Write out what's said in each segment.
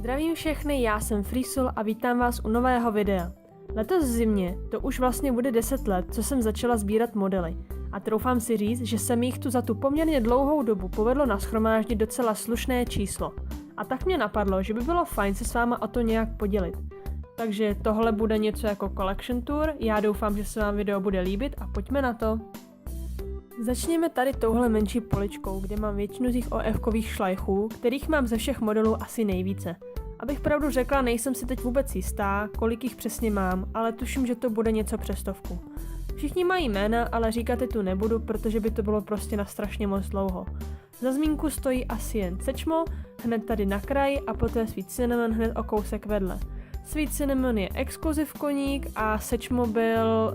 Zdravím všechny, já jsem Freesoul a vítám vás u nového videa. Letos v zimě to už vlastně bude 10 let, co jsem začala sbírat modely. A troufám si říct, že se mi jich tu za tu poměrně dlouhou dobu povedlo nashromáždit docela slušné číslo. A tak mě napadlo, že by bylo fajn se s váma o to nějak podělit. Takže tohle bude něco jako collection tour, já doufám, že se vám video bude líbit a pojďme na to. Začněme tady touhle menší poličkou, kde mám většinu z jich OF-kových šlajchů, kterých mám ze všech modelů asi nejvíce. Abych pravdu řekla, nejsem si teď vůbec jistá, kolik jich přesně mám, ale tuším, že to bude něco přes 100. Všichni mají jména, ale říkat je tu nebudu, protože by to bylo prostě na strašně moc dlouho. Za zmínku stojí asi jen Sečmo, hned tady na kraji a poté Sweet Cinnamon hned o kousek vedle. Sweet Cinnamon je exkluziv koník a Sečmo byl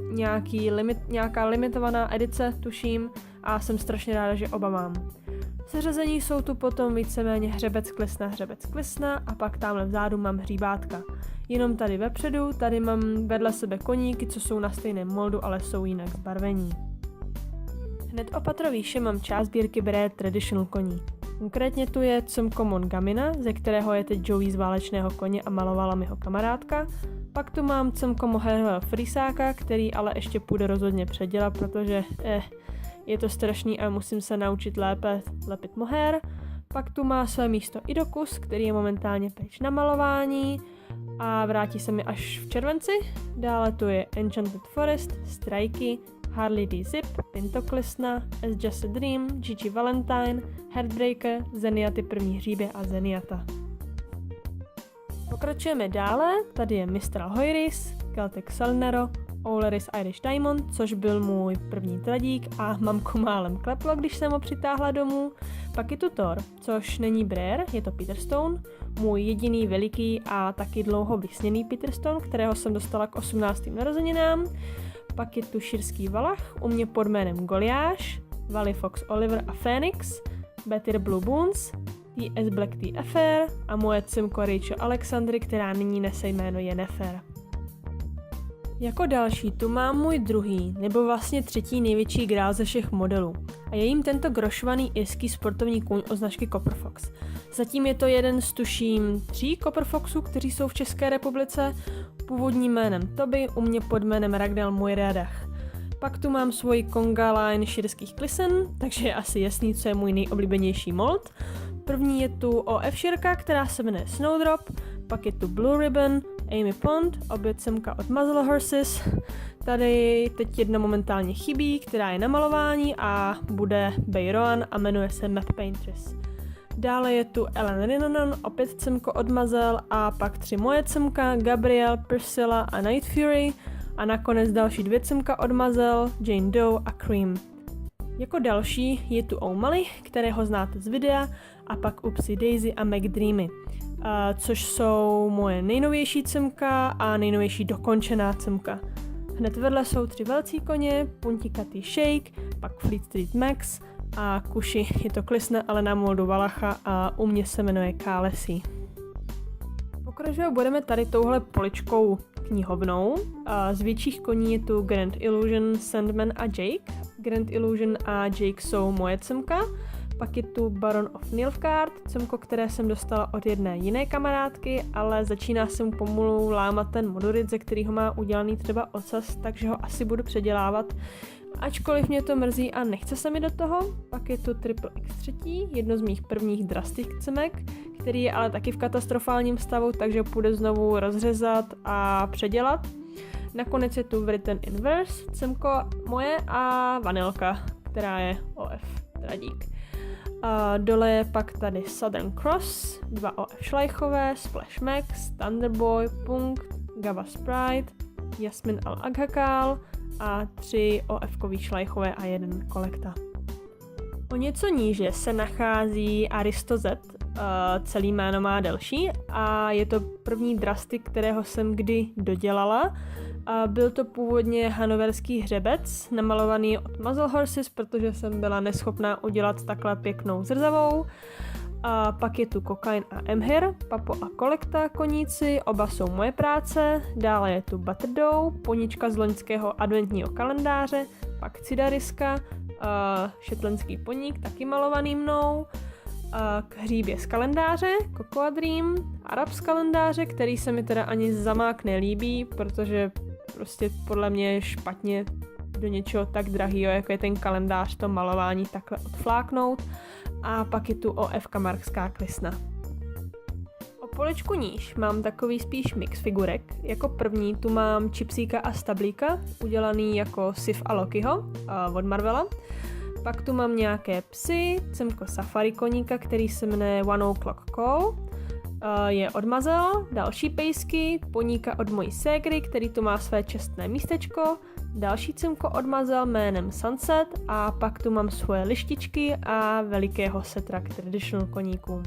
nějaká limitovaná edice, tuším, a jsem strašně ráda, že oba mám. Seřazení jsou tu potom víceméně hřebec klisna a pak tamhle vzadu mám hříbátka. Jenom tady vepředu, tady mám vedle sebe koníky, co jsou na stejném moldu, ale jsou jinak zbarvení. Hned opatro výše mám část sbírky Rare Traditional koní. Konkrétně tu je Comcommon Gamina, ze kterého je teď Joey z válečného koně a malovala mi ho kamarádka. Pak tu mám Comcommon Hairwell Frisáka, který ale ještě půjde rozhodně předělat, protože je to strašný a musím se naučit lépe lepit mohair. Pak tu má své místo Idokus, který je momentálně pryč na malování a vrátí se mi až v červenci. Dále tu je Enchanted Forest, Strikey, Harley D. Zip, Pinto Klisna, As Just a Dream, Gigi Valentine, Heartbreaker, Zeniaty první hříbě a Zeniata. Pokračujeme dále, tady je Mistral Hoiris, Celtic Salnero, Oleris Irish Diamond, což byl můj první tradík a mamku málem kleplo, když jsem ho přitáhla domů. Pak je tu Thor, což není Rare, je to Peterstone, můj jediný veliký a taky dlouho vysněný Peterstone, kterého jsem dostala k 18. narozeninám. Pak je tu širský valach, u mě pod jménem Goliáš, Valley Fox Oliver a Phoenix, Betty the Blue Boons, T.S. Black Tea Affair a moje cimko Rachel Alexandry, která nyní nese jméno Yennefer. Jako další tu mám můj druhý, nebo vlastně třetí největší grál ze všech modelů. A je jim tento grošovaný irský sportovní kůň od značky Copperfox. Zatím je to jeden z tuším 3 Copperfoxů, kteří jsou v České republice, původním jménem Toby, u mě pod jménem Ragnar Moiradach. Pak tu mám svoji Conga line širských klisen, takže je asi jasný, co je můj nejoblíbenější mold. První je tu OF širka, která se jmenuje Snowdrop, pak je tu Blue Ribbon, Amy Pond, obě cemka od Muzzle Horses. Tady teď jedna momentálně chybí, která je na malování a bude Bayroan a jmenuje se Map Paintress. Dále je tu Ellen Rinanon, opět cemko od Muzzle a pak 3 moje cemka, Gabrielle, Priscilla a Night Fury a nakonec další 2 cemka od Muzzle, Jane Doe a Cream. Jako další je tu O'Malley, kterého znáte z videa, a pak Upsy Daisy a McDreamy, což jsou moje nejnovější cemka a nejnovější dokončená cemka. Hned vedle jsou 3 velcí koně, puntikatý Shake, pak Fleet Street Max a Kuši je to klisna, ale na moldu Valacha a u mě se jmenuje Kálesí. Pokračovat budeme tady touhle poličkou knihovnou. Z větších koní je tu Grand Illusion, Sandman a Jake. Grand Illusion a Jake jsou moje cemka. Pak je tu Baron of Nilfgaard, cemko, které jsem dostala od jedné jiné kamarádky, ale začíná se mu pomalu lámat ten modurit, ze kterého má udělaný třeba ocas, takže ho asi budu předělávat. Ačkoliv mě to mrzí a nechce se mi do toho. Pak je tu Triple X3, jedno z mých prvních drastic cemek, který je ale taky v katastrofálním stavu, takže půjde znovu rozřezat a předělat. Nakonec je tu Written in Verse, cemko moje a Vanilka, která je OF tradík. A dole je pak tady Southern Cross, 2 OF šlajchové, Splash Max, Thunderboy, Punk, Gava Sprite, Jasmin Al-Aghakal a 3 OF-kový šlajchové a 1 kolekta. O něco níže se nachází Aristo Z, celý jméno má delší a je to první drastik, kterého jsem kdy dodělala. Byl to původně hanoverský hřebec, namalovaný od Muzzle Horses, protože jsem byla neschopná udělat takhle pěknou zrzavou. A pak je tu Cocaine a Emhyr, Papo a Kolekta koníci, oba jsou moje práce. Dále je tu Butterdough, ponička z loňského adventního kalendáře, pak Cidariska, šetlenský poník, taky malovaný mnou. k hříbě z kalendáře, Cocoa Dream, Arab z kalendáře, který se mi teda ani zamák nelíbí, protože prostě podle mě je špatně do něčeho tak drahýho, jako je ten kalendář, to malování takhle odfláknout. A pak je tu OF Markská klisna. O poličku níž mám takový spíš mix figurek. Jako první tu mám Chipsíka a Stablíka, udělaný jako Sif a Lokiho od Marvela. Pak tu mám nějaké psy, cemko safari koníka, který se jmenuje One O'Clock Call. Je od Mazel, další pejsky, poníka od mojí ségry, který tu má své čestné místečko, další cimko od Mazel jménem Sunset a pak tu mám svoje lištičky a velikého setra k traditional koníkům.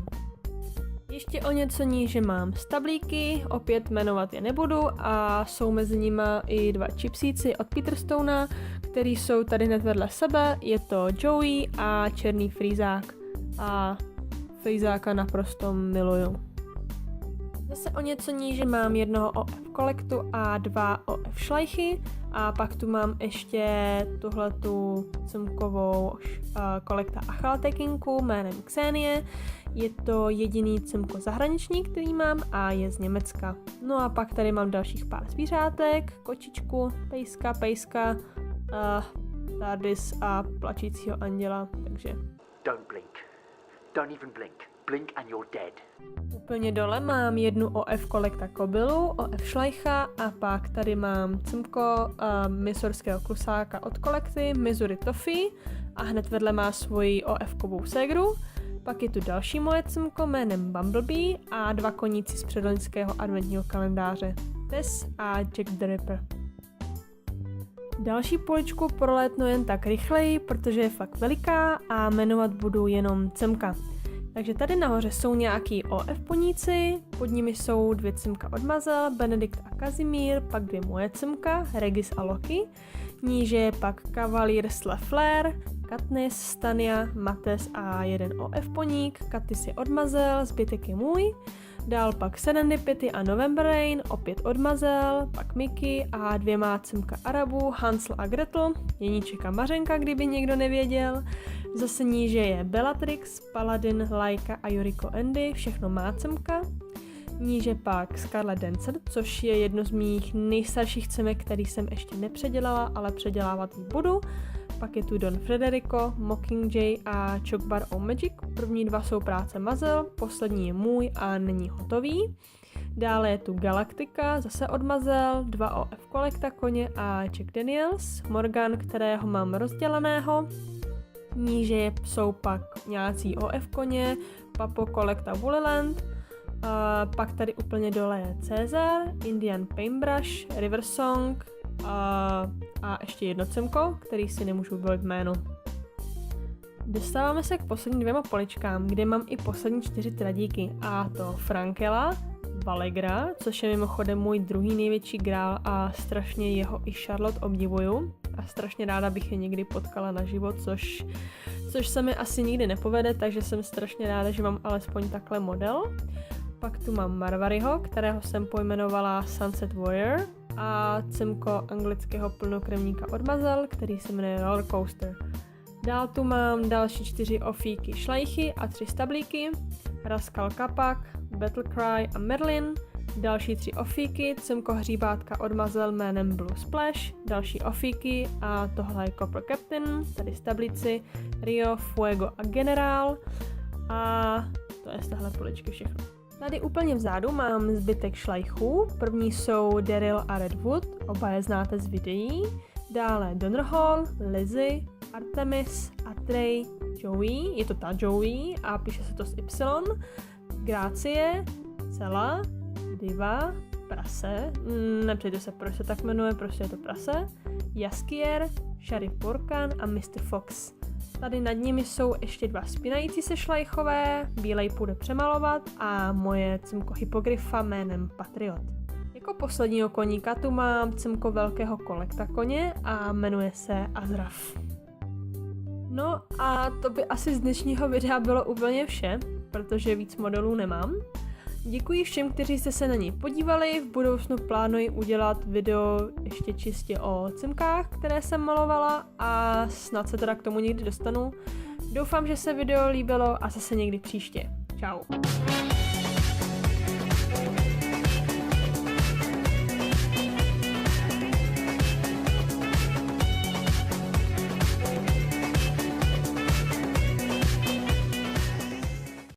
Ještě o něco níže mám stablíky, opět jmenovat je nebudu a jsou mezi nima i dva chipsíci od Peterstona, který jsou tady hned vedle sebe, je to Joey a černý frýzák a frýzáka naprosto miluju. Zase o něco níže mám jednoho OF kolektu a dva OF šlajchy a pak tu mám ještě tuhletu cimkovou kolekta Achaltekinku jménem Xenie. Je to jediný cimko zahraniční, který mám a je z Německa. No a pak tady mám dalších pár zvířátek, kočičku, pejska, Tardis a plačícího anděla, takže... Don't blink. Don't even blink. Blink and you're dead. Úplně dole mám jednu OF kolekta kobylu, OF šlajcha a pak tady mám cimko misurského klusáka od kolekty Missouri Toffee a hned vedle má svoji OF-kovou ségru. Pak je tu další moje cimko jménem Bumblebee a dva koníci z předloňského adventního kalendáře Tess a Jack the Ripper. Další poličku prolétnu jen tak rychleji, protože je fakt veliká a jmenovat budu jenom cimka. Takže tady nahoře jsou nějaký OF poníci, pod nimi jsou dvě cimka od Mazel, Benedikt a Kazimír, pak dvě moje cimka, Regis a Loki. Níže je pak Cavalier Flair, Katniss, Stania, Mates a jeden OF poník, Katis je od Mazel, zbytek je můj. Dál pak Serendipity a November Rain, opět od Mazel, pak Mickey a dvě má cimka Arabů, Hansel a Gretel, Jeníček a Mařenka, kdyby někdo nevěděl. Zase níže je Bellatrix, Paladin, Laika a Yuriko Andy, všechno má cimka. Níže pak Scarlet Dancer, což je jedno z mých nejstarších cimek, který jsem ještě nepředělala, ale předělávat ji budu. Pak je tu Don Frederico, Mockingjay a Chokbar O Magic. První dva jsou práce Mazel, poslední je můj a není hotový. Dále je tu Galactica, zase od Mazel, dva OF kolekta koně a Jack Daniels, Morgan, kterého mám rozdělaného. Níže jsou pak nějací OF koně, Papo kolekta Woollyland, pak tady úplně dole je Caesar, Indian Paintbrush, River Song a ještě jedno cimko, který si nemůžu vybavit jméno. Dostáváme se k posledním dvěma poličkám, kde mám i poslední 4 tradiíky, a to Frankela, Valegra, což je mimochodem můj druhý největší grál a strašně jeho i Charlotte obdivuju a strašně ráda bych je někdy potkala naživo, což se mi asi nikdy nepovede, takže jsem strašně ráda, že mám alespoň takhle model. Pak tu mám Marvaryho, kterého jsem pojmenovala Sunset Warrior a cimko anglického plnokrevníka od Mazel, který se jmenuje Roller Coaster. Dál tu mám další 4 ofíky šlajchy a 3 stablíky, Rascal Kapak, Battlecry a Merlin, další 3 ofíky, cimko hříbátka od Mazel jménem Blue Splash, další ofíky a tohle je Copper Captain, tady stablici, Rio, Fuego a Generál a to je z téhle poličky všechno. Tady úplně vzadu mám zbytek šlajchů, první jsou Daryl a Redwood, oba je znáte z videí, dále Donnerhall, Lizzie, Artemis, Atrey, Joey, je to ta Joey a píše se to s Y, Grácie, Cela, Diva, Prase, nepřejte se, proč se tak jmenuje, prostě je to Prase, Jaskier, Sheriff Porkan a Mr. Fox. Tady nad nimi jsou ještě 2 spínající se šlajchové, bílej půjde přemalovat a moje cimko hypogryfa jménem Patriot. Jako posledního koníka tu mám cimko velkého kolekta koně a jmenuje se Azraf. No a to by asi z dnešního videa bylo úplně vše, protože víc modelů nemám. Děkuji všem, kteří jste se na něj podívali, v budoucnu plánuji udělat video ještě čistě o cimkách, které jsem malovala a snad se teda k tomu někdy dostanu. Doufám, že se video líbilo a zase někdy příště. Čau.